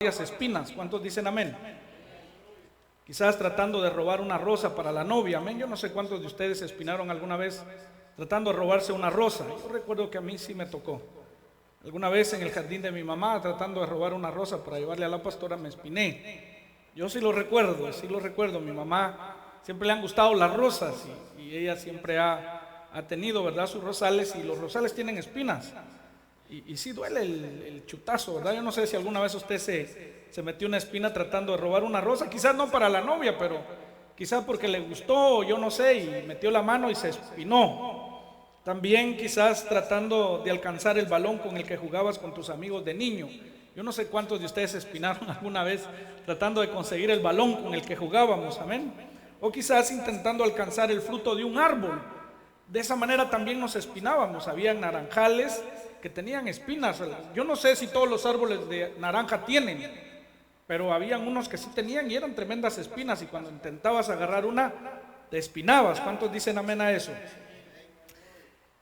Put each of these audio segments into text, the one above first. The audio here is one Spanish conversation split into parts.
varias espinas. ¿Cuántos dicen amén? Quizás tratando de robar una rosa para la novia. Amén. Yo no sé cuántos de ustedes se espinaron alguna vez tratando de robarse una rosa. Yo recuerdo que a mí sí me tocó. Alguna vez en el jardín de mi mamá, tratando de robar una rosa para llevarle a la pastora, me espiné. Yo sí lo recuerdo. Mi mamá siempre le han gustado las rosas y ella siempre ha tenido, ¿verdad?, sus rosales, y los rosales tienen espinas. Y sí duele el chutazo, ¿verdad? Yo no sé si alguna vez usted se metió una espina tratando de robar una rosa, quizás no para la novia, pero quizás porque le gustó, yo no sé, y metió la mano y se espinó. También quizás tratando de alcanzar el balón con el que jugabas con tus amigos de niño. Yo no sé cuántos de ustedes se espinaron alguna vez tratando de conseguir el balón con el que jugábamos, amén. O quizás intentando alcanzar el fruto de un árbol. De esa manera también nos espinábamos. Habían naranjales que tenían espinas. Yo no sé si todos los árboles de naranja tienen, pero habían unos que sí tenían y eran tremendas espinas, y cuando intentabas agarrar una, te espinabas. ¿Cuántos dicen amén a eso?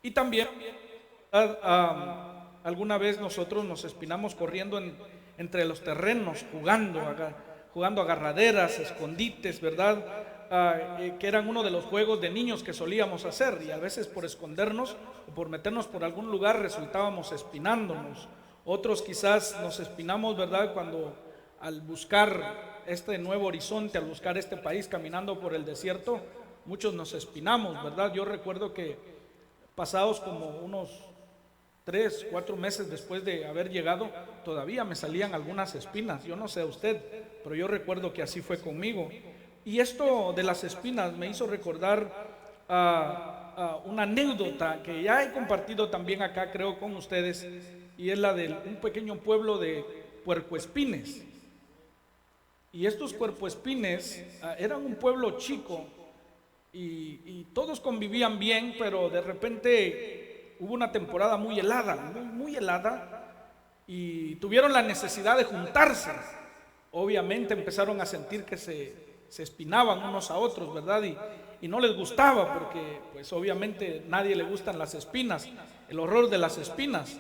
Y también alguna vez nosotros nos espinamos corriendo entre los terrenos, jugando agarraderas, escondites, ¿verdad? Que eran uno de los juegos de niños que solíamos hacer, y a veces por escondernos o por meternos por algún lugar resultábamos espinándonos. Otros quizás nos espinamos, ¿verdad?, cuando al buscar este nuevo horizonte, al buscar este país caminando por el desierto, muchos nos espinamos, ¿verdad? Yo recuerdo que pasados como unos 3, 4 meses después de haber llegado, todavía me salían algunas espinas. Yo no sé a usted, pero yo recuerdo que así fue conmigo. Y esto de las espinas me hizo recordar una anécdota que ya he compartido también acá, creo, con ustedes, y es la de un pequeño pueblo de puercoespines. Y estos puercoespines eran un pueblo chico, y todos convivían bien, pero de repente hubo una temporada muy helada, muy helada, y tuvieron la necesidad de juntarse. Obviamente empezaron a sentir que se espinaban unos a otros, ¿verdad? Y no les gustaba, porque pues obviamente nadie le gustan las espinas, el horror de las espinas.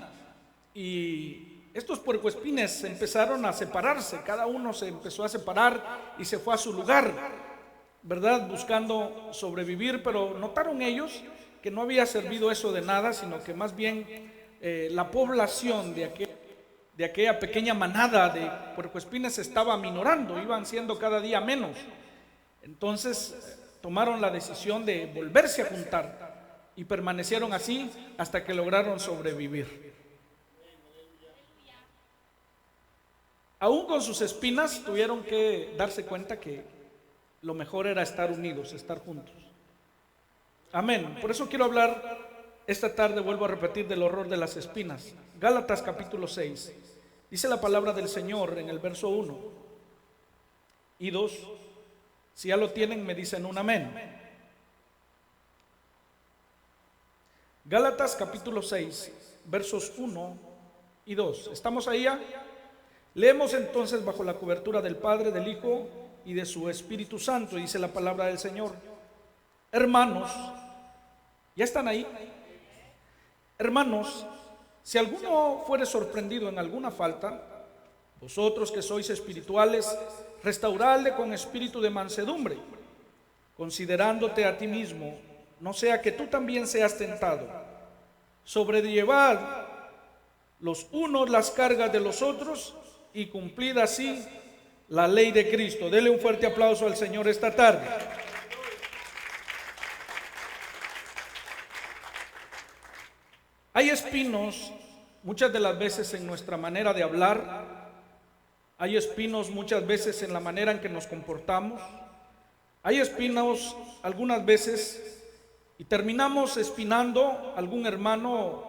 Y estos puercoespines empezaron a separarse, cada uno se empezó a separar y se fue a su lugar, ¿verdad?, buscando sobrevivir. Pero notaron ellos que no había servido eso de nada, sino que más bien la población de aquella pequeña manada de puercoespines se estaba aminorando, iban siendo cada día menos. Entonces tomaron la decisión de volverse a juntar y permanecieron así hasta que lograron sobrevivir. Aún con sus espinas tuvieron que darse cuenta que lo mejor era estar unidos, estar juntos. Amén. Por eso quiero hablar esta tarde, vuelvo a repetir, del horror de las espinas. Gálatas capítulo 6. Dice la palabra del Señor en el verso 1 y 2. Si ya lo tienen, me dicen un amén. Gálatas capítulo 6, versos 1 y 2. ¿Estamos ahí ya? Leemos entonces bajo la cobertura del Padre, del Hijo y de su Espíritu Santo. Dice la palabra del Señor. Hermanos, ¿ya están ahí? Hermanos, si alguno fuere sorprendido en alguna falta, vosotros que sois espirituales, restauradle con espíritu de mansedumbre, considerándote a ti mismo, no sea que tú también seas tentado. Sobrellevad los unos las cargas de los otros y cumplid así la ley de Cristo. Dele un fuerte aplauso al Señor esta tarde. Hay espinos muchas de las veces en nuestra manera de hablar, hay espinos muchas veces en la manera en que nos comportamos, hay espinos algunas veces y terminamos espinando a algún hermano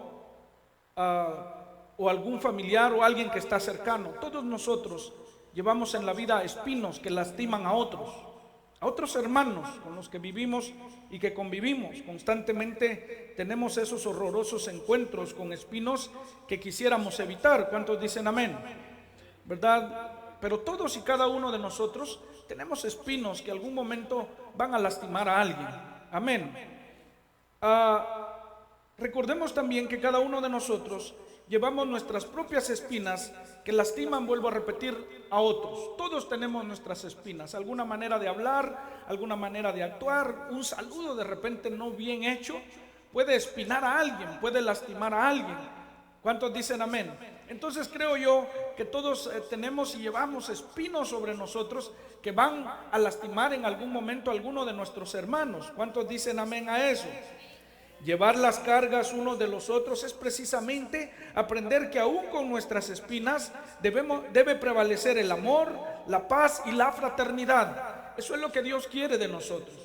o algún familiar o alguien que está cercano. Todos nosotros llevamos en la vida espinos que lastiman a otros hermanos con los que vivimos y que convivimos. Constantemente tenemos esos horrorosos encuentros con espinos que quisiéramos evitar. ¿Cuántos dicen amén? ¿Verdad? Pero todos y cada uno de nosotros tenemos espinos que algún momento van a lastimar a alguien. Amén. Recordemos también que cada uno de nosotros llevamos nuestras propias espinas que lastiman, vuelvo a repetir, a otros. Todos tenemos nuestras espinas, alguna manera de hablar, alguna manera de actuar, un saludo de repente no bien hecho puede espinar a alguien, puede lastimar a alguien. ¿Cuántos dicen amén? Entonces creo yo que todos tenemos y llevamos espinos sobre nosotros que van a lastimar en algún momento a alguno de nuestros hermanos. ¿Cuántos dicen amén a eso? Llevar las cargas unos de los otros es precisamente aprender que aún con nuestras espinas debe prevalecer el amor, la paz y la fraternidad. Eso es lo que Dios quiere de nosotros.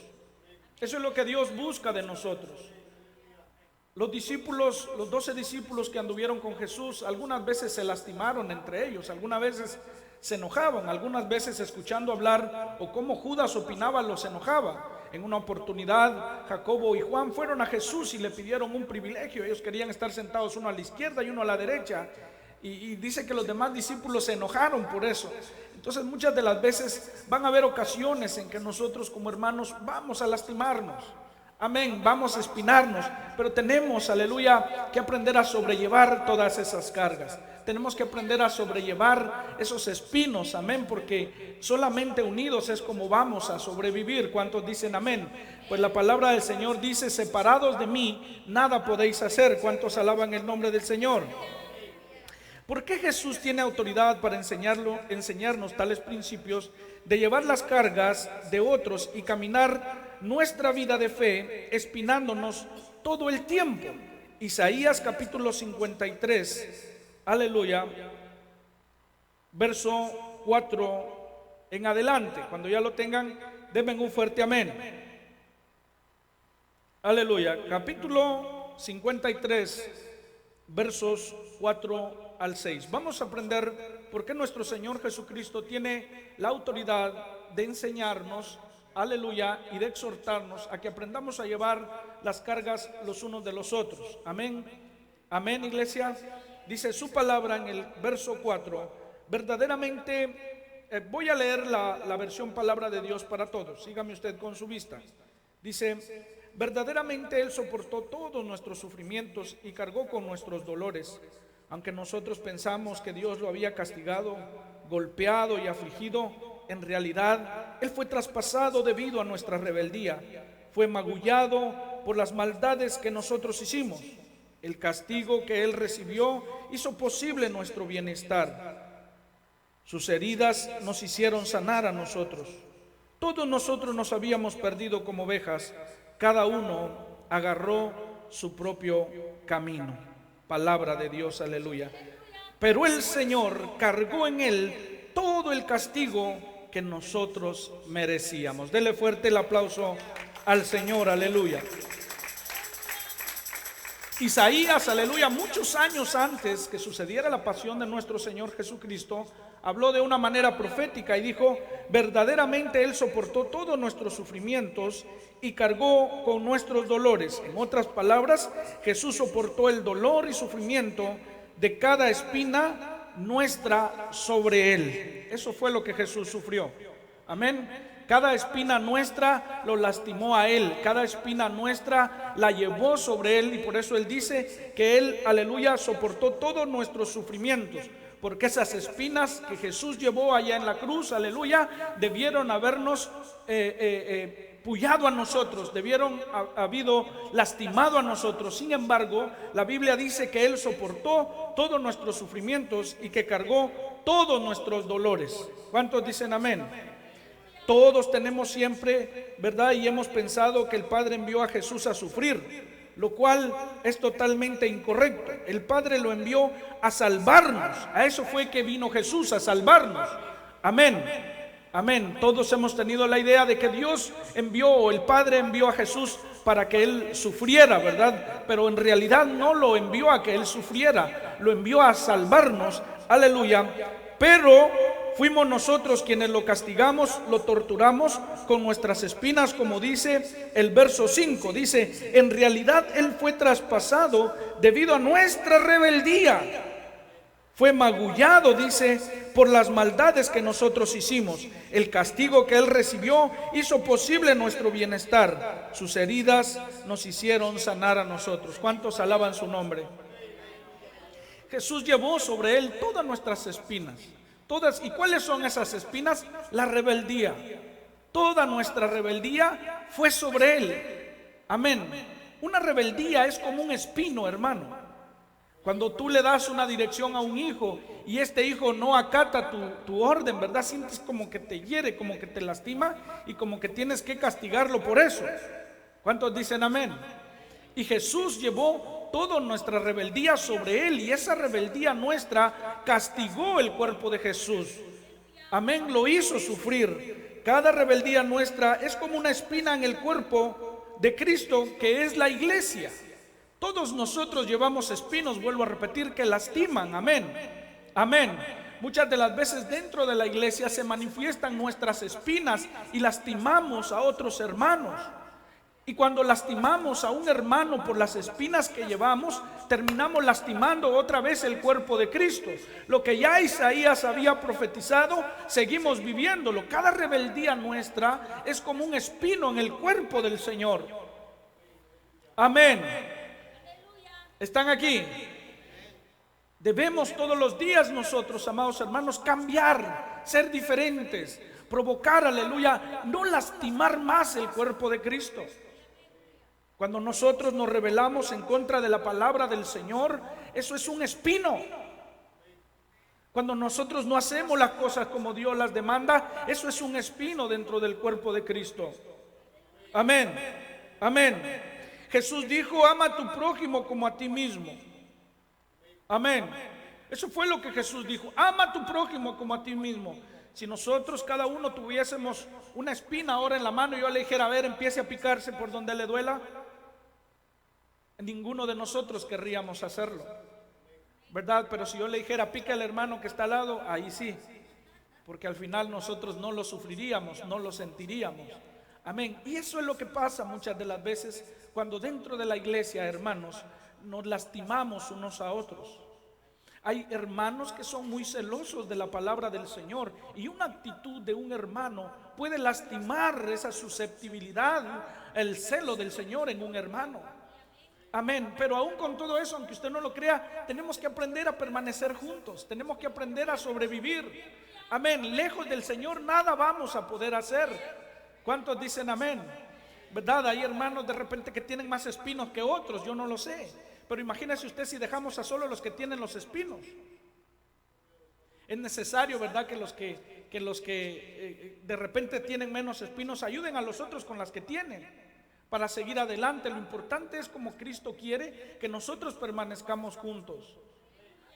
Eso es lo que Dios busca de nosotros. Los discípulos, los 12 discípulos que anduvieron con Jesús, algunas veces se lastimaron entre ellos, algunas veces se enojaban, algunas veces escuchando hablar o cómo Judas opinaba los enojaba. En una oportunidad, Jacobo y Juan fueron a Jesús y le pidieron un privilegio. Ellos querían estar sentados uno a la izquierda y uno a la derecha. Y dice que los demás discípulos se enojaron por eso. Entonces muchas de las veces van a haber ocasiones en que nosotros como hermanos vamos a lastimarnos. Amén, vamos a espinarnos, pero tenemos, aleluya, que aprender a sobrellevar todas esas cargas. Tenemos que aprender a sobrellevar esos espinos, amén, porque solamente unidos es como vamos a sobrevivir. ¿Cuántos dicen amén? Pues la palabra del Señor dice: separados de mí, nada podéis hacer. ¿Cuántos alaban el nombre del Señor? ¿Por qué Jesús tiene autoridad para enseñarnos tales principios de llevar las cargas de otros y caminar nuestra vida de fe espinándonos todo el tiempo? Isaías capítulo 53, aleluya, verso 4 en adelante. Cuando ya lo tengan, denme un fuerte amén. Aleluya, capítulo 53, versos 4 al 6. Vamos a aprender por qué nuestro Señor Jesucristo tiene la autoridad de enseñarnos, aleluya, y de exhortarnos a que aprendamos a llevar las cargas los unos de los otros. Amén, amén, iglesia. Dice su palabra en el verso 4, verdaderamente, voy a leer la versión palabra de Dios para todos, sígame usted con su vista. Dice: verdaderamente Él soportó todos nuestros sufrimientos y cargó con nuestros dolores. Aunque nosotros pensamos que Dios lo había castigado, golpeado y afligido, en realidad Él fue traspasado debido a nuestra rebeldía, fue magullado por las maldades que nosotros hicimos. El castigo que Él recibió hizo posible nuestro bienestar. Sus heridas nos hicieron sanar a nosotros. Todos nosotros nos habíamos perdido como ovejas, cada uno agarró su propio camino. Palabra de Dios, aleluya. Pero el Señor cargó en Él todo el castigo que nosotros merecíamos. Dele fuerte el aplauso al Señor, aleluya. Isaías, aleluya, muchos años antes que sucediera la pasión de nuestro Señor Jesucristo, habló de una manera profética y dijo: verdaderamente Él soportó todos nuestros sufrimientos y cargó con nuestros dolores. En otras palabras, Jesús soportó el dolor y sufrimiento de cada espina nuestra sobre Él. Eso fue lo que Jesús sufrió. Amén. Cada espina nuestra lo lastimó a Él, cada espina nuestra la llevó sobre Él, y por eso Él dice que Él, aleluya, soportó todos nuestros sufrimientos, porque esas espinas que Jesús llevó allá en la cruz, aleluya, debieron habernos pullado a nosotros, debieron habido lastimado a nosotros. Sin embargo, la Biblia dice que Él soportó todos nuestros sufrimientos y que cargó todos nuestros dolores. ¿Cuántos dicen amén? Todos tenemos siempre, ¿verdad? Y hemos pensado que el Padre envió a Jesús a sufrir, lo cual es totalmente incorrecto. El Padre lo envió a salvarnos. A eso fue que vino Jesús, a salvarnos. Amén. Amén. Todos hemos tenido la idea de que Dios envió, o el Padre envió a Jesús para que Él sufriera, ¿verdad? Pero en realidad no lo envió a que Él sufriera, lo envió a salvarnos. Aleluya. Pero fuimos nosotros quienes lo castigamos, lo torturamos con nuestras espinas, como dice el verso 5. Dice: en realidad Él fue traspasado debido a nuestra rebeldía. Fue magullado, dice, por las maldades que nosotros hicimos. El castigo que Él recibió hizo posible nuestro bienestar. Sus heridas nos hicieron sanar a nosotros. ¿Cuántos alaban su nombre? Jesús llevó sobre él todas nuestras espinas. Todas. ¿Y cuáles son esas espinas? La rebeldía. Toda nuestra rebeldía fue sobre él. Amén. Una rebeldía es como un espino, hermano. Cuando tú le das una dirección a un hijo y este hijo no acata tu orden, ¿verdad? Sientes como que te hiere, como que te lastima y como que tienes que castigarlo por eso. ¿Cuántos dicen amén? Y Jesús llevó toda nuestra rebeldía sobre él, y esa rebeldía nuestra castigó el cuerpo de Jesús. Amén, lo hizo sufrir. Cada rebeldía nuestra es como una espina en el cuerpo de Cristo, que es la iglesia. Todos nosotros llevamos espinos, vuelvo a repetir, que lastiman. Amén, amén. Muchas de las veces dentro de la iglesia se manifiestan nuestras espinas y lastimamos a otros hermanos. Y cuando lastimamos a un hermano por las espinas que llevamos, terminamos lastimando otra vez el cuerpo de Cristo. Lo que ya Isaías había profetizado, seguimos viviéndolo. Cada rebeldía nuestra es como un espino en el cuerpo del Señor. Amén. ¿Están aquí? Debemos todos los días nosotros, amados hermanos, cambiar, ser diferentes, provocar, aleluya, no lastimar más el cuerpo de Cristo. Cuando nosotros nos rebelamos en contra de la palabra del Señor, eso es un espino. Cuando nosotros no hacemos las cosas como Dios las demanda, eso es un espino dentro del cuerpo de Cristo. Amén, amén. Jesús dijo: ama a tu prójimo como a ti mismo. Amén. Eso fue lo que Jesús dijo: ama a tu prójimo como a ti mismo. Si nosotros cada uno tuviésemos una espina ahora en la mano y yo le dijera: a ver, empiece a picarse por donde le duela, ninguno de nosotros querríamos hacerlo, ¿verdad? Pero si yo le dijera: pica al hermano que está al lado, ahí sí, porque al final nosotros no lo sufriríamos, no lo sentiríamos. Amén. Y eso es lo que pasa muchas de las veces cuando dentro de la iglesia, hermanos, nos lastimamos unos a otros. Hay hermanos que son muy celosos de la palabra del Señor, y una actitud de un hermano puede lastimar esa susceptibilidad, el celo del Señor en un hermano. Amén. Pero aún con todo eso, aunque usted no lo crea, tenemos que aprender a permanecer juntos, tenemos que aprender a sobrevivir. Amén. Lejos del Señor nada vamos a poder hacer. ¿Cuántos dicen amén? ¿Verdad? Hay hermanos de repente que tienen más espinos que otros, yo no lo sé. Pero imagínese usted si dejamos a solo los que tienen los espinos. Es necesario, ¿verdad?, que los que de repente tienen menos espinos ayuden a los otros con las que tienen, para seguir adelante. Lo importante es, como Cristo quiere, que nosotros permanezcamos juntos.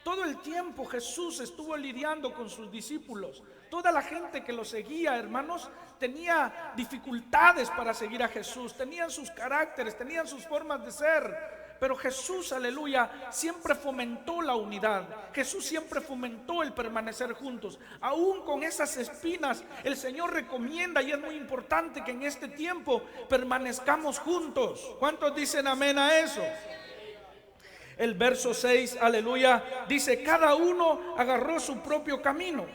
Todo el tiempo Jesús estuvo lidiando con sus discípulos. Toda la gente que lo seguía, hermanos, tenía dificultades para seguir a Jesús. Tenían sus caracteres, tenían sus formas de ser. Pero Jesús, aleluya, siempre fomentó la unidad. Jesús siempre fomentó el permanecer juntos. Aún con esas espinas, el Señor recomienda, y es muy importante, que en este tiempo permanezcamos juntos. ¿Cuántos dicen amén a eso? El verso 6, aleluya, dice: cada uno agarró su propio camino.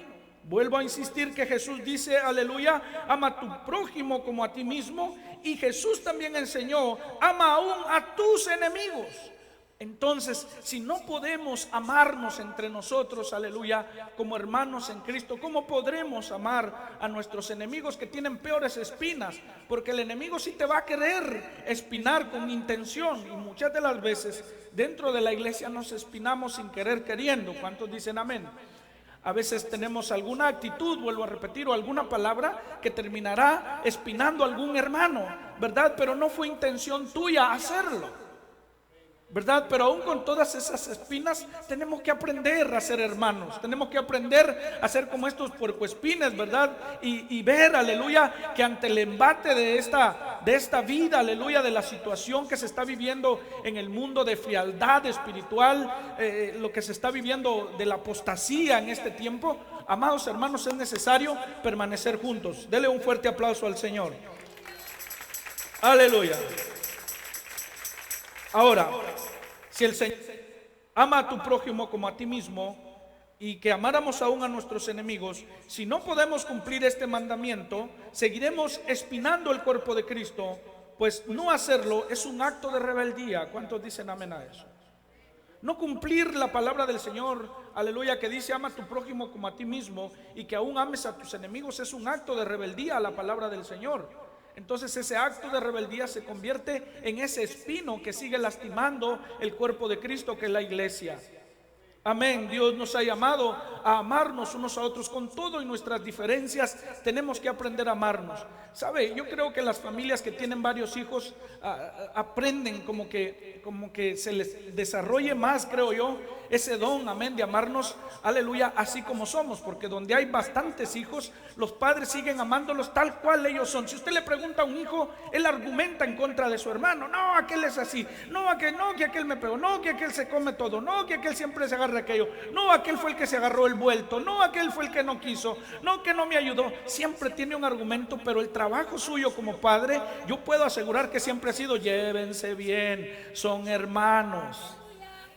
Vuelvo a insistir que Jesús dice, aleluya, ama a tu prójimo como a ti mismo. Y Jesús también enseñó: ama aún a tus enemigos. Entonces, si no podemos amarnos entre nosotros, aleluya, como hermanos en Cristo, ¿cómo podremos amar a nuestros enemigos que tienen peores espinas? Porque el enemigo sí te va a querer espinar con intención, y muchas de las veces dentro de la iglesia nos espinamos sin querer queriendo. ¿Cuántos dicen amén? A veces tenemos alguna actitud, vuelvo a repetir, o alguna palabra que terminará espinando a algún hermano, ¿verdad? Pero no fue intención tuya hacerlo, ¿verdad? Pero aún con todas esas espinas tenemos que aprender a ser hermanos. Tenemos que aprender a ser como estos puercoespines, ¿verdad? Y ver, aleluya, que ante el embate de esta vida, aleluya, de la situación que se está viviendo en el mundo de frialdad espiritual, lo que se está viviendo de la apostasía en este tiempo, amados hermanos, es necesario permanecer juntos. Dele un fuerte aplauso al Señor. Aleluya. Ahora, si el Señor ama a tu prójimo como a ti mismo, y que amáramos aún a nuestros enemigos, si no podemos cumplir este mandamiento, seguiremos espinando el cuerpo de Cristo, pues no hacerlo es un acto de rebeldía. ¿Cuántos dicen amén a eso? No cumplir la palabra del Señor, aleluya, que dice ama a tu prójimo como a ti mismo, y que aún ames a tus enemigos, es un acto de rebeldía a la palabra del Señor. Entonces ese acto de rebeldía se convierte en ese espino que sigue lastimando el cuerpo de Cristo, que es la iglesia. Amén. Dios nos ha llamado a amarnos unos a otros con todo y nuestras diferencias. Tenemos que aprender a amarnos. ¿Sabe? Yo creo que las familias que tienen varios hijos aprenden como que se les desarrolle más, creo yo, ese don, amén, de amarnos, aleluya, así como somos. Porque donde hay bastantes hijos, los padres siguen amándolos tal cual ellos son. Si usted le pregunta a un hijo, él argumenta en contra de su hermano. No, aquel es así. No, que aquel me pegó. No, que aquel se come todo. No, que aquel siempre se agarra aquello. No, aquel fue el que se agarró el vuelto. No, aquel fue el que no quiso. No, que no me ayudó. Siempre tiene un argumento, pero el trabajo suyo como padre, yo puedo asegurar que siempre ha sido: llévense bien, son hermanos.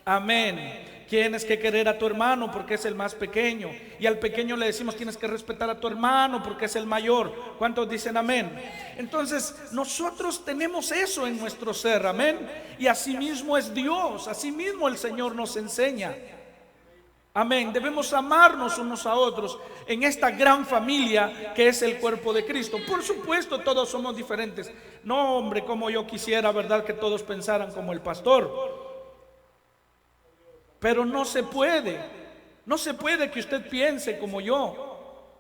Amén. Tienes que querer a tu hermano porque es el más pequeño, y al pequeño le decimos: tienes que respetar a tu hermano porque es el mayor. ¿Cuántos dicen amén? Entonces nosotros tenemos eso en nuestro ser, amén. Y así mismo es Dios, así mismo el Señor nos enseña. Amén. Debemos amarnos unos a otros en esta gran familia que es el cuerpo de Cristo. Por supuesto, todos somos diferentes. No, hombre, como yo quisiera, ¿verdad?, que todos pensaran como el pastor. Pero no se puede. No se puede que usted piense como yo.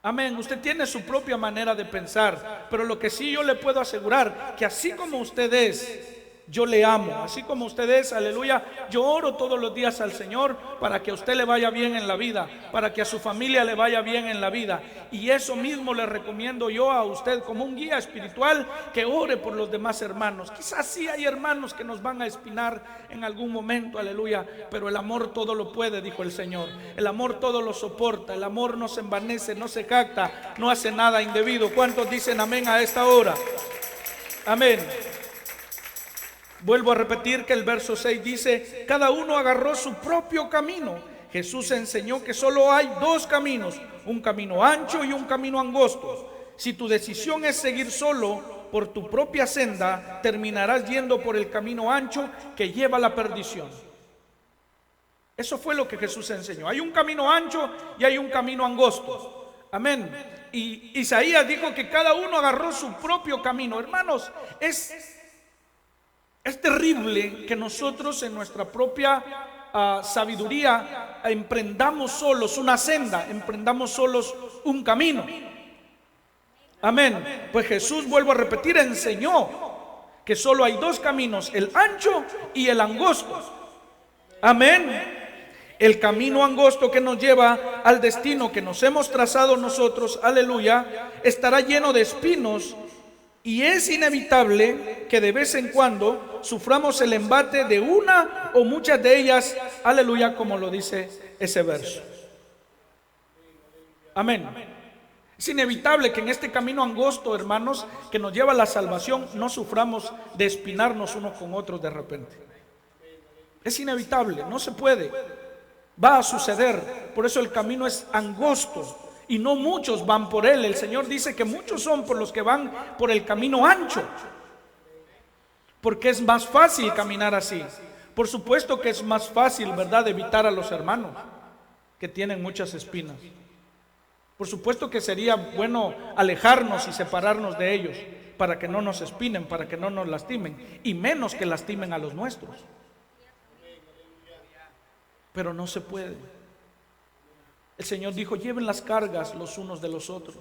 Amén. Usted tiene su propia manera de pensar. Pero lo que sí yo le puedo asegurar, que así como usted es, yo le amo. Así como usted es, aleluya, yo oro todos los días al Señor para que a usted le vaya bien en la vida, para que a su familia le vaya bien en la vida. Y eso mismo le recomiendo yo a usted como un guía espiritual, que ore por los demás hermanos. Quizás sí hay hermanos que nos van a espinar en algún momento, aleluya, pero el amor todo lo puede, dijo el Señor. El amor todo lo soporta. El amor no se envanece, no se jacta, no hace nada indebido. ¿Cuántos dicen amén a esta hora? Amén. Vuelvo a repetir que el verso 6 dice: cada uno agarró su propio camino. Jesús enseñó que solo hay dos caminos, un camino ancho y un camino angosto. Si tu decisión es seguir solo por tu propia senda, terminarás yendo por el camino ancho que lleva a la perdición. Eso fue lo que Jesús enseñó. Hay un camino ancho y hay un camino angosto. Amén. Y Isaías dijo que cada uno agarró su propio camino. Hermanos, es terrible que nosotros en nuestra propia sabiduría emprendamos solos una senda, emprendamos solos un camino. Amén. Pues Jesús, vuelvo a repetir, enseñó que solo hay dos caminos, el ancho y el angosto. Amén. El camino angosto que nos lleva al destino que nos hemos trazado nosotros, aleluya, estará lleno de espinos. Y es inevitable que de vez en cuando suframos el embate de una o muchas de ellas, aleluya, como lo dice ese verso. Amén. Es inevitable que en este camino angosto, hermanos, que nos lleva a la salvación, no suframos de espinarnos unos con otros de repente. Es inevitable, no se puede. Va a suceder. Por eso el camino es angosto y no muchos van por él. El Señor dice que muchos son por los que van por el camino ancho, porque es más fácil caminar así. Por supuesto que es más fácil, ¿verdad?, evitar a los hermanos que tienen muchas espinas. Por supuesto que sería bueno alejarnos y separarnos de ellos para que no nos espinen, para que no nos lastimen, y menos que lastimen a los nuestros. Pero no se puede. El Señor dijo: lleven las cargas los unos de los otros.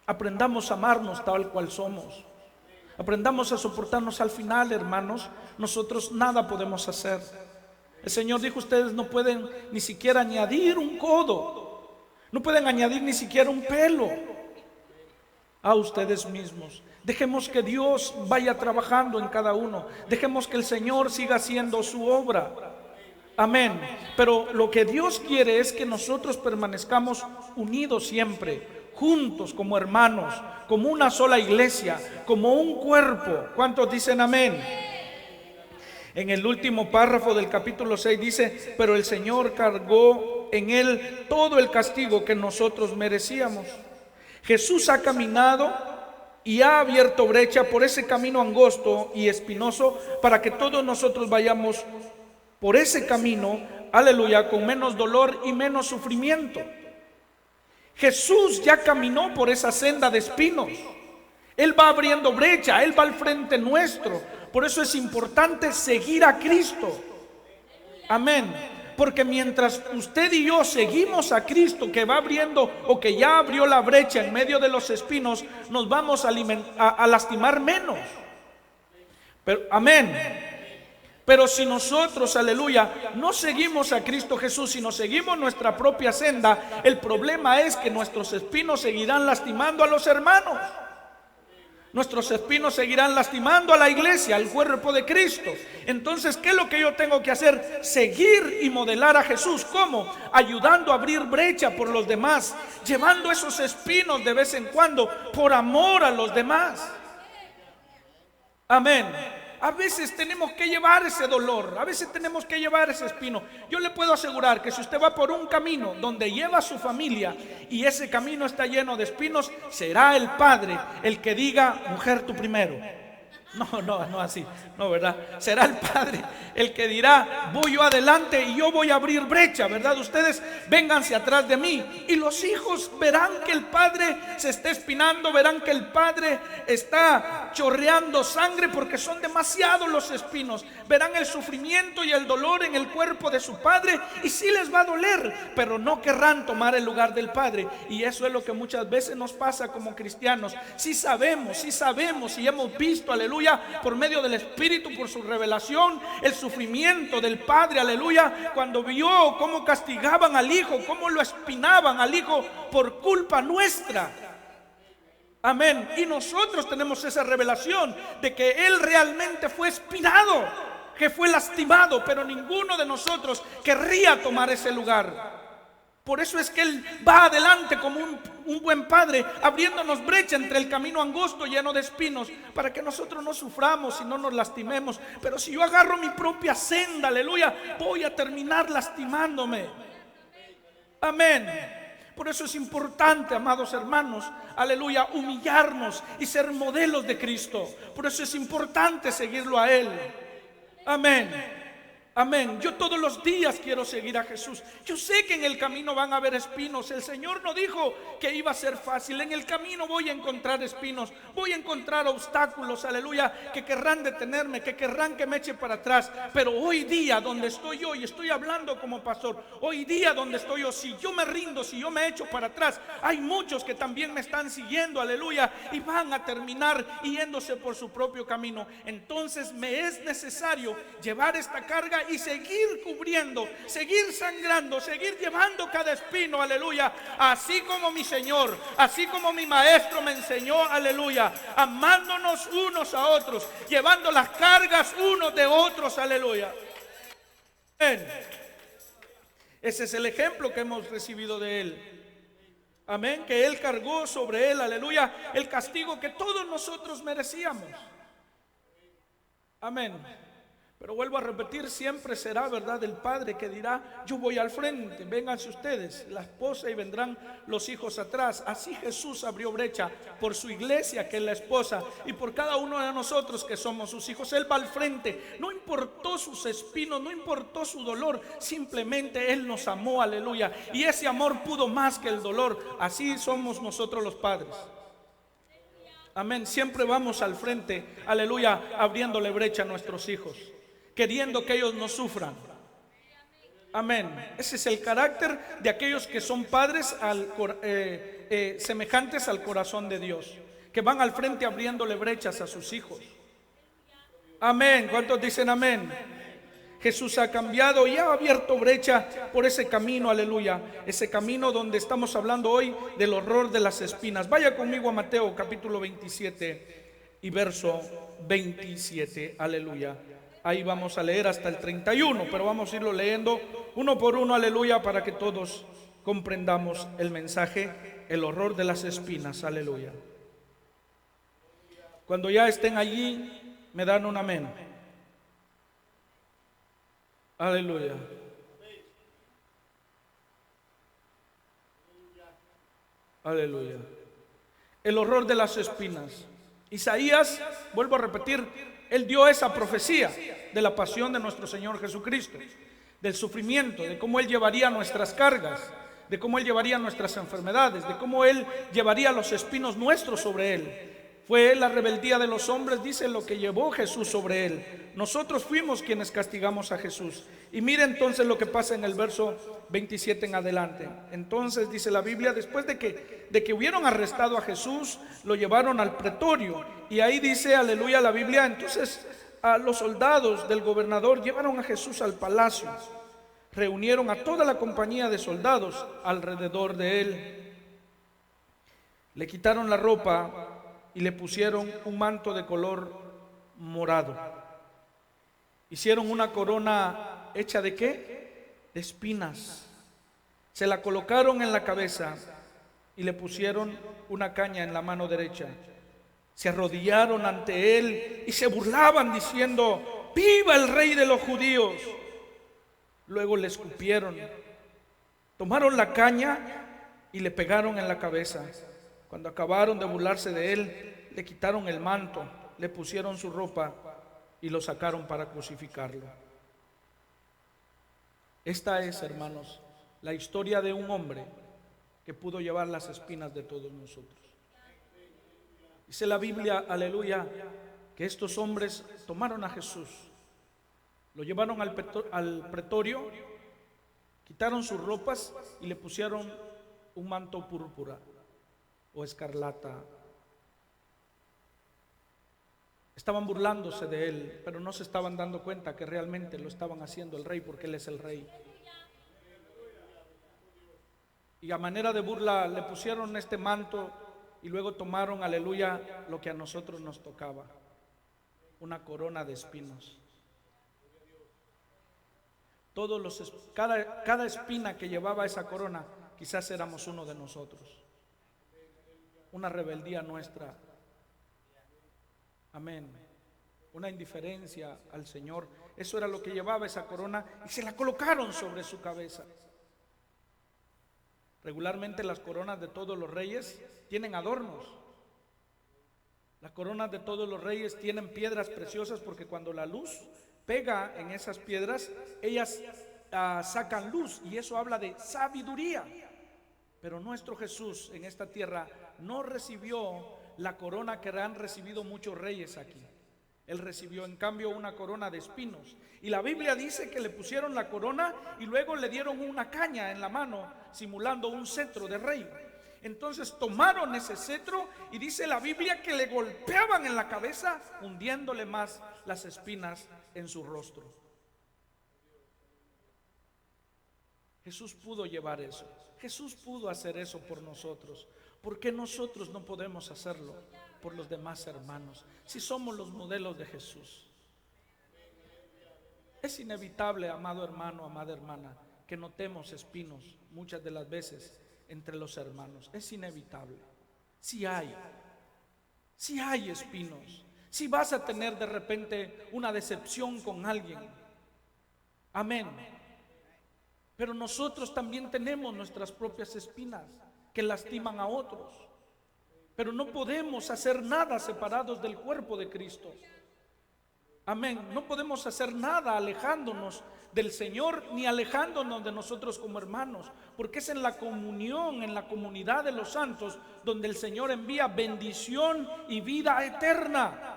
Aprendamos a amarnos tal cual somos. Aprendamos a soportarnos. Al final, hermanos, nosotros nada podemos hacer. El Señor dijo: ustedes no pueden ni siquiera añadir un codo, no pueden añadir ni siquiera un pelo a ustedes mismos. Dejemos que Dios vaya trabajando en cada uno. Dejemos que el Señor siga haciendo su obra. Amén. Pero lo que Dios quiere es que nosotros permanezcamos unidos siempre, juntos como hermanos, como una sola iglesia, como un cuerpo. ¿Cuántos dicen amén? En el último párrafo del capítulo 6 dice: pero el Señor cargó en él todo el castigo que nosotros merecíamos. Jesús ha caminado y ha abierto brecha por ese camino angosto y espinoso para que todos nosotros vayamos por ese camino, aleluya, con menos dolor y menos sufrimiento. Jesús ya caminó por esa senda de espinos. Él va abriendo brecha, Él va al frente nuestro. Por eso es importante seguir a Cristo. Amén. Porque mientras usted y yo seguimos a Cristo, que va abriendo o que ya abrió la brecha en medio de los espinos, nos vamos a lastimar menos. Pero, amén. Pero si nosotros, aleluya, no seguimos a Cristo Jesús, sino seguimos nuestra propia senda, el problema es que nuestros espinos seguirán lastimando a los hermanos. Nuestros espinos seguirán lastimando a la iglesia, al cuerpo de Cristo. Entonces, ¿qué es lo que yo tengo que hacer? Seguir y modelar a Jesús. ¿Cómo? Ayudando a abrir brecha por los demás, llevando esos espinos de vez en cuando por amor a los demás. Amén. A veces tenemos que llevar ese dolor, a veces tenemos que llevar ese espino. Yo le puedo asegurar que si usted va por un camino donde lleva a su familia y ese camino está lleno de espinos, será el padre el que diga: mujer, tú primero. No así, no, ¿verdad? Será el padre el que dirá: voy yo adelante y yo voy a abrir brecha, ¿verdad? Ustedes vénganse atrás de mí. Y los hijos verán que el padre se está espinando, verán que el padre está chorreando sangre porque son demasiados los espinos. Verán el sufrimiento y el dolor en el cuerpo de su padre y sí les va a doler, pero no querrán tomar el lugar del padre. Y eso es lo que muchas veces nos pasa como cristianos. Sí sabemos y hemos visto, aleluya, por medio del Espíritu, por su revelación, el sufrimiento del Padre, aleluya, cuando vio cómo castigaban al Hijo, cómo lo espinaban al Hijo por culpa nuestra. Amén. Y nosotros tenemos esa revelación de que Él realmente fue espinado, que fue lastimado, pero ninguno de nosotros querría tomar ese lugar. Por eso es que Él va adelante como un buen padre, abriéndonos brecha entre el camino angosto lleno de espinos, para que nosotros no suframos y no nos lastimemos. Pero si yo agarro mi propia senda, aleluya, voy a terminar lastimándome. Amén. Por eso es importante, amados hermanos, aleluya, humillarnos y ser modelos de Cristo. Por eso es importante seguirlo a Él. Amén. Amén. Yo todos los días quiero seguir a Jesús. Yo sé que en el camino van a haber espinos. El Señor no dijo que iba a ser fácil. En el camino voy a encontrar espinos, voy a encontrar obstáculos, aleluya, que querrán detenerme, que querrán que me eche para atrás. Pero hoy día donde estoy yo, y estoy hablando como pastor, hoy día donde estoy yo, si yo me rindo, si yo me echo para atrás, hay muchos que también me están siguiendo, aleluya, y van a terminar yéndose por su propio camino. Entonces me es necesario llevar esta carga y seguir cubriendo, seguir sangrando, seguir llevando cada espino, aleluya, así como mi Señor, así como mi maestro me enseñó, aleluya, amándonos unos a otros, llevando las cargas unos de otros, aleluya. Amén. Ese es el ejemplo que hemos recibido de Él. Amén, que Él cargó sobre Él, aleluya, el castigo que todos nosotros merecíamos. Amén. Pero vuelvo a repetir, siempre será, ¿verdad?, el padre que dirá: yo voy al frente, vénganse ustedes, la esposa, y vendrán los hijos atrás. Así Jesús abrió brecha por su iglesia, que es la esposa, y por cada uno de nosotros que somos sus hijos. Él va al frente, no importó sus espinos, no importó su dolor, simplemente Él nos amó, aleluya, y ese amor pudo más que el dolor. Así somos nosotros los padres. Amén, siempre vamos al frente, aleluya, abriéndole brecha a nuestros hijos, queriendo que ellos no sufran. Amén. Ese es el carácter de aquellos que son padres semejantes al corazón de Dios, que van al frente abriéndole brechas a sus hijos. Amén. ¿Cuántos dicen amén? Jesús ha cambiado y ha abierto brecha por ese camino, aleluya, ese camino donde estamos hablando hoy del horror de las espinas. Vaya conmigo a Mateo capítulo 27 y verso 27, aleluya. Ahí vamos a leer hasta el 31, pero vamos a irlo leyendo uno por uno, aleluya, para que todos comprendamos el mensaje, el horror de las espinas, aleluya. Cuando ya estén allí, me dan un amén. Aleluya. Aleluya. El horror de las espinas. Isaías, vuelvo a repetir, él dio esa profecía. de la pasión de nuestro Señor Jesucristo, del sufrimiento, de cómo Él llevaría nuestras cargas, de cómo Él llevaría nuestras enfermedades, de cómo Él llevaría los espinos nuestros sobre Él. Fue la rebeldía de los hombres, dice, lo que llevó Jesús sobre Él. Nosotros fuimos quienes castigamos a Jesús. Y mire entonces lo que pasa en el verso 27 en adelante. Entonces dice la Biblia, después de que hubieron arrestado a Jesús, lo llevaron al pretorio. Y ahí dice, aleluya, la Biblia, entonces a los soldados del gobernador llevaron a Jesús al palacio. Reunieron a toda la compañía de soldados alrededor de Él. Le quitaron la ropa y le pusieron un manto de color morado. Hicieron una corona hecha ¿de qué? De espinas. Se la colocaron en la cabeza y le pusieron una caña en la mano derecha. Se arrodillaron ante Él y se burlaban diciendo: ¡Viva el Rey de los judíos! Luego le escupieron, tomaron la caña y le pegaron en la cabeza. Cuando acabaron de burlarse de Él, le quitaron el manto, le pusieron su ropa y lo sacaron para crucificarlo. Esta es, hermanos, la historia de un hombre que pudo llevar las espinas de todos nosotros. Dice la Biblia, aleluya, que estos hombres tomaron a Jesús, lo llevaron al pretorio, quitaron sus ropas y le pusieron un manto púrpura o escarlata. Estaban burlándose de Él, pero no se estaban dando cuenta que realmente lo estaban haciendo el Rey, porque Él es el Rey. Y a manera de burla le pusieron este manto y luego tomaron, aleluya, lo que a nosotros nos tocaba, una corona de espinos. Cada espina que llevaba esa corona, quizás éramos uno de nosotros. Una rebeldía nuestra. Amén. Una indiferencia al Señor. Eso era lo que llevaba esa corona y se la colocaron sobre su cabeza. Regularmente las coronas de todos los reyes tienen adornos. Las coronas de todos los reyes tienen piedras preciosas, porque cuando la luz pega en esas piedras, ellas sacan luz, y eso habla de sabiduría. Pero nuestro Jesús en esta tierra no recibió la corona que han recibido muchos reyes aquí. Él recibió en cambio una corona de espinos. Y la Biblia dice que le pusieron la corona y luego le dieron una caña en la mano, simulando un cetro de rey. Entonces tomaron ese cetro y dice la Biblia que le golpeaban en la cabeza, hundiéndole más las espinas en su rostro. Jesús pudo llevar eso. Jesús pudo hacer eso por nosotros. ¿Por qué nosotros no podemos hacerlo por los demás hermanos, si somos los modelos de Jesús? Es inevitable, amado hermano, amada hermana, que notemos espinos muchas de las veces entre los hermanos. Es inevitable. Si hay espinos. Si vas a tener de repente una decepción con alguien. Amén. Pero nosotros también tenemos nuestras propias espinas que lastiman a otros. Pero no podemos hacer nada separados del cuerpo de Cristo. Amén. No podemos hacer nada alejándonos del Señor, ni alejándonos de nosotros como hermanos, porque es en la comunión, en la comunidad de los santos, donde el Señor envía bendición y vida eterna.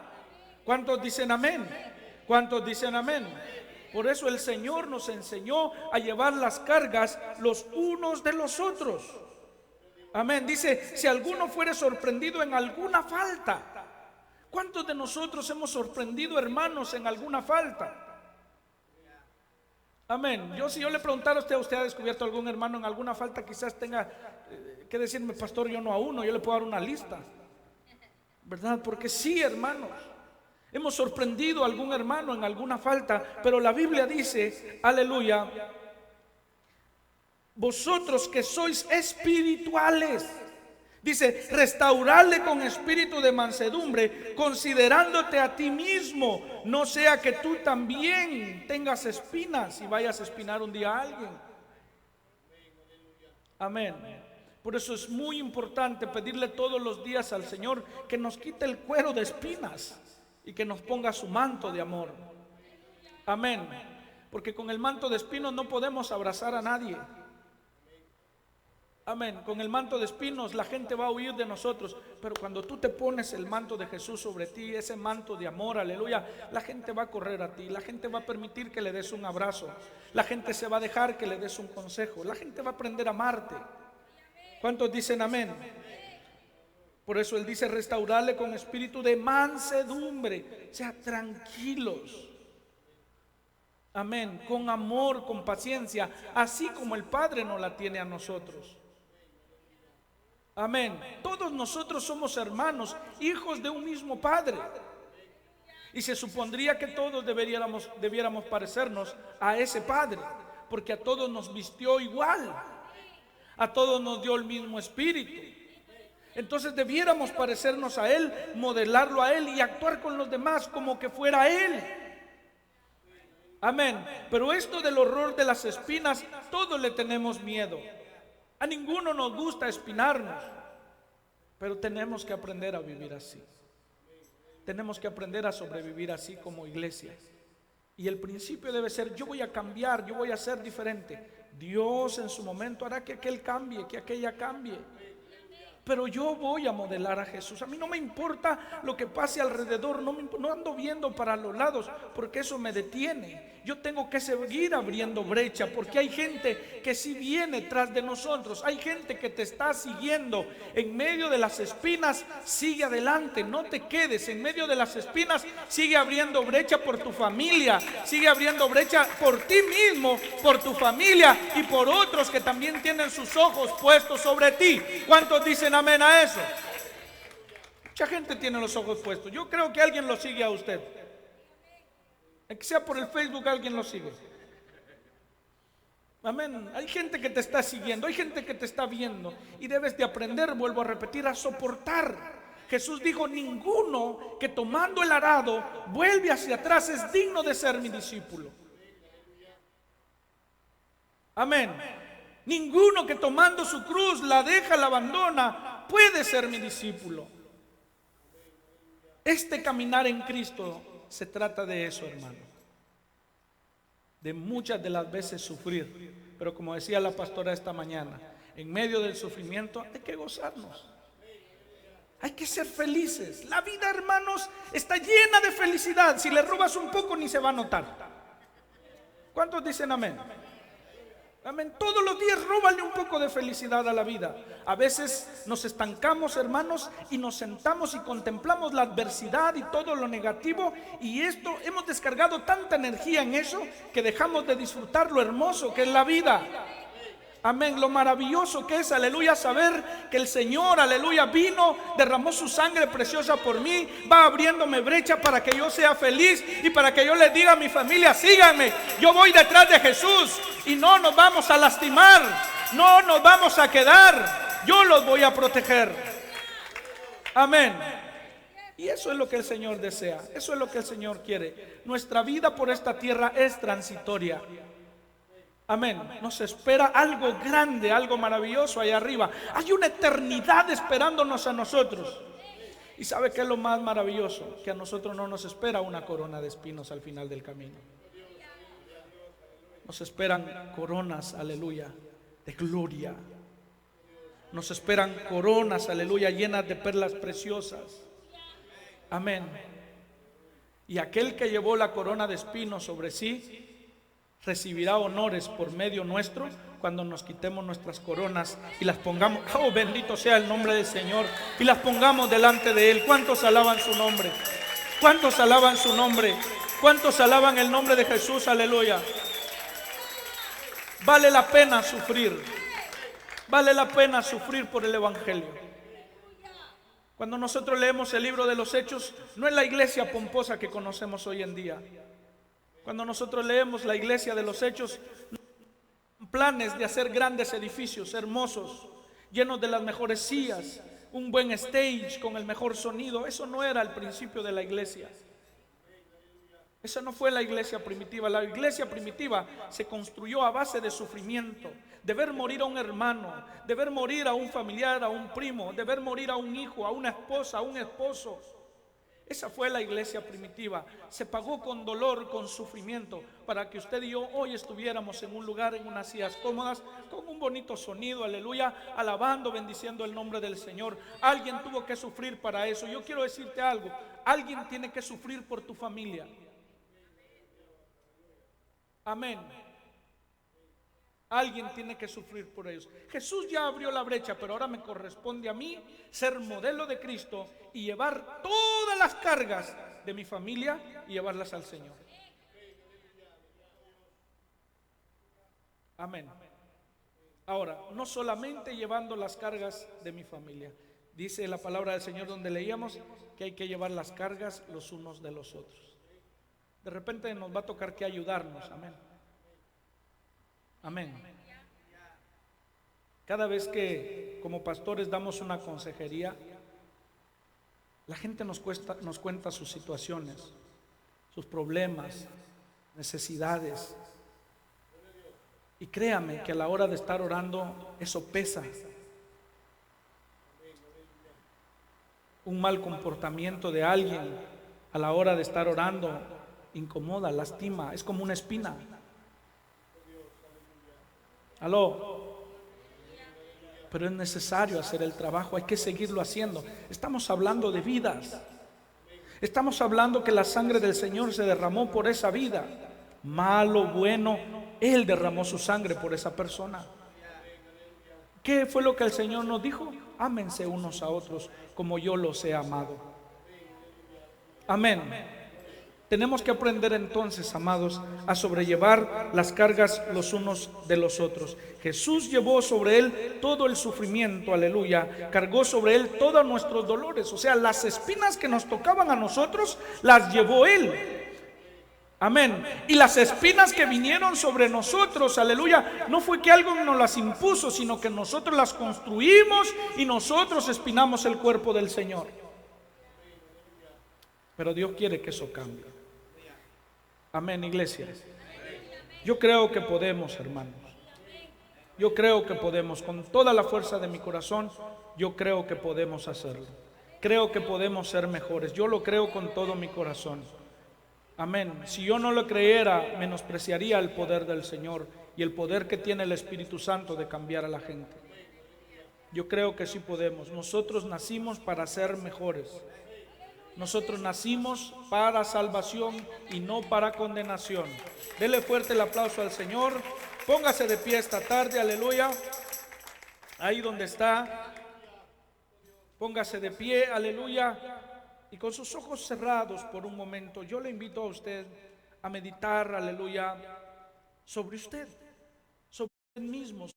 ¿Cuántos dicen amén? ¿Cuántos dicen amén? Por eso el Señor nos enseñó a llevar las cargas los unos de los otros. Amén. Dice, si alguno fuere sorprendido en alguna falta. ¿Cuántos de nosotros hemos sorprendido hermanos en alguna falta? Amén. Si yo le preguntara a usted ha descubierto algún hermano en alguna falta, quizás tenga que decirme: pastor, yo no a uno, yo le puedo dar una lista, ¿verdad? Porque sí, hermanos, hemos sorprendido a algún hermano en alguna falta, pero la Biblia dice, aleluya, vosotros que sois espirituales, dice, restaurarle con espíritu de mansedumbre, considerándote a ti mismo, no sea que tú también tengas espinas y vayas a espinar un día a alguien. Amén. Por eso es muy importante pedirle todos los días al Señor que nos quite el cuero de espinas y que nos ponga su manto de amor. Amén. Porque con el manto de espinos no podemos abrazar a nadie. Amén. Con el manto de espinos la gente va a huir de nosotros. Pero cuando tú te pones el manto de Jesús sobre ti, ese manto de amor, aleluya, la gente va a correr a ti. La gente va a permitir que le des un abrazo. La gente se va a dejar que le des un consejo. La gente va a aprender a amarte. ¿Cuántos dicen amén? Por eso Él dice: restaurarle con espíritu de mansedumbre. O sea, tranquilos. Amén. Con amor, con paciencia, así como el Padre nos la tiene a nosotros. Amén. Todos nosotros somos hermanos, hijos de un mismo Padre. Y se supondría que todos debiéramos parecernos a ese Padre, porque a todos nos vistió igual, a todos nos dio el mismo espíritu. Entonces debiéramos parecernos a Él, modelarlo a Él y actuar con los demás como que fuera Él. Amén. Pero esto del horror de las espinas, todos le tenemos miedo. A ninguno nos gusta espinarnos, pero tenemos que aprender a vivir así. Tenemos que aprender a sobrevivir así como iglesia. Y el principio debe ser: yo voy a cambiar, yo voy a ser diferente. Dios en su momento hará que aquel cambie, que aquella cambie. Pero yo voy a modelar a Jesús. A mí no me importa lo que pase alrededor, no ando viendo para los lados, porque eso me detiene. Yo tengo que seguir abriendo brecha, porque hay gente que sí viene tras de nosotros. Hay gente que te está siguiendo. En medio de las espinas, sigue adelante, no te quedes. En medio de las espinas, sigue abriendo brecha por tu familia, sigue abriendo brecha por ti mismo, por tu familia y por otros que también tienen sus ojos puestos sobre ti. ¿Cuántos dicen amén a eso? Mucha gente tiene los ojos puestos. Yo creo que alguien lo sigue a usted. Que sea por el Facebook, alguien lo sigue. Amén. Hay gente que te está siguiendo, hay gente que te está viendo, y debes de aprender, vuelvo a repetir, a soportar. Jesús dijo: ninguno que tomando el arado vuelve hacia atrás es digno de ser mi discípulo. Amén. Ninguno que tomando su cruz la deja, la abandona, puede ser mi discípulo. Este caminar en Cristo se trata de eso, hermano. De muchas de las veces sufrir. Pero como decía la pastora esta mañana, en medio del sufrimiento hay que gozarnos. Hay que ser felices. La vida, hermanos, está llena de felicidad. Si le robas un poco, ni se va a notar. ¿Cuántos dicen amén? Amén. Todos los días róbale un poco de felicidad a la vida. A veces nos estancamos, hermanos, y nos sentamos y contemplamos la adversidad y todo lo negativo, y esto, hemos descargado tanta energía en eso que dejamos de disfrutar lo hermoso que es la vida. Amén. Lo maravilloso que es, aleluya, saber que el Señor, aleluya, vino, derramó su sangre preciosa por mí, va abriéndome brecha para que yo sea feliz y para que yo le diga a mi familia: síganme, yo voy detrás de Jesús y no nos vamos a lastimar, no nos vamos a quedar, yo los voy a proteger. Amén. Y eso es lo que el Señor desea, eso es lo que el Señor quiere. Nuestra vida por esta tierra es transitoria. Amén. Nos espera algo grande, algo maravilloso allá arriba. Hay una eternidad esperándonos a nosotros. ¿Y sabe qué es lo más maravilloso? Que a nosotros no nos espera una corona de espinos al final del camino. Nos esperan coronas, aleluya, de gloria. Nos esperan coronas, aleluya, llenas de perlas preciosas. Amén. Y aquel que llevó la corona de espinos sobre sí recibirá honores por medio nuestro cuando nos quitemos nuestras coronas y las pongamos, oh bendito sea el nombre del Señor, y las pongamos delante de Él. ¿Cuántos alaban su nombre? ¿Cuántos alaban su nombre? ¿Cuántos alaban el nombre de Jesús? Aleluya. Vale la pena sufrir. Vale la pena sufrir por el Evangelio. Cuando nosotros leemos el libro de los Hechos, no es la iglesia pomposa que conocemos hoy en día. Cuando nosotros leemos la iglesia de los Hechos, planes de hacer grandes edificios hermosos, llenos de las mejores sillas, un buen stage con el mejor sonido. Eso no era el principio de la iglesia. Esa no fue la iglesia primitiva. La iglesia primitiva se construyó a base de sufrimiento, de ver morir a un hermano, de ver morir a un familiar, a un primo, de ver morir a un hijo, a una esposa, a un esposo. Esa fue la iglesia primitiva. Se pagó con dolor, con sufrimiento, para que usted y yo hoy estuviéramos en un lugar, en unas sillas cómodas, con un bonito sonido, aleluya, alabando, bendiciendo el nombre del Señor. Alguien tuvo que sufrir para eso. Yo quiero decirte algo, alguien tiene que sufrir por tu familia. Amén. Alguien tiene que sufrir por ellos. Jesús ya abrió la brecha, pero ahora me corresponde a mí ser modelo de Cristo y llevar todas las cargas de mi familia y llevarlas al Señor. Amén. Ahora, no solamente llevando las cargas de mi familia. Dice la palabra del Señor donde leíamos que hay que llevar las cargas los unos de los otros. De repente nos va a tocar que ayudarnos. Amén. Amén. Cada vez que como pastores damos una consejería, la gente nos cuenta sus situaciones, sus problemas, necesidades. Y créame que a la hora de estar orando, eso pesa. Un mal comportamiento de alguien a la hora de estar orando incomoda, lastima, es como una espina. Aló. Pero es necesario hacer el trabajo, hay que seguirlo haciendo. Estamos hablando de vidas. Estamos hablando que la sangre del Señor se derramó por esa vida. Malo, bueno, Él derramó su sangre por esa persona. ¿Qué fue lo que el Señor nos dijo? Ámense unos a otros como yo los he amado. Amén. Tenemos que aprender entonces, amados, a sobrellevar las cargas los unos de los otros. Jesús llevó sobre Él todo el sufrimiento, aleluya. Cargó sobre Él todos nuestros dolores. O sea, las espinas que nos tocaban a nosotros, las llevó Él. Amén. Y las espinas que vinieron sobre nosotros, aleluya, no fue que algo nos las impuso, sino que nosotros las construimos y nosotros espinamos el cuerpo del Señor. Pero Dios quiere que eso cambie. Amén, iglesia. Yo creo que podemos, hermanos. Yo creo que podemos, con toda la fuerza de mi corazón, yo creo que podemos hacerlo. Creo que podemos ser mejores. Yo lo creo con todo mi corazón. Amén. Si yo no lo creyera, menospreciaría el poder del Señor y el poder que tiene el Espíritu Santo de cambiar a la gente. Yo creo que sí podemos. Nosotros nacimos para ser mejores. Nosotros nacimos para salvación y no para condenación. Dele fuerte el aplauso al Señor. Póngase de pie esta tarde, aleluya. Ahí donde está, póngase de pie, aleluya. Y con sus ojos cerrados por un momento, yo le invito a usted a meditar, aleluya, sobre usted mismo.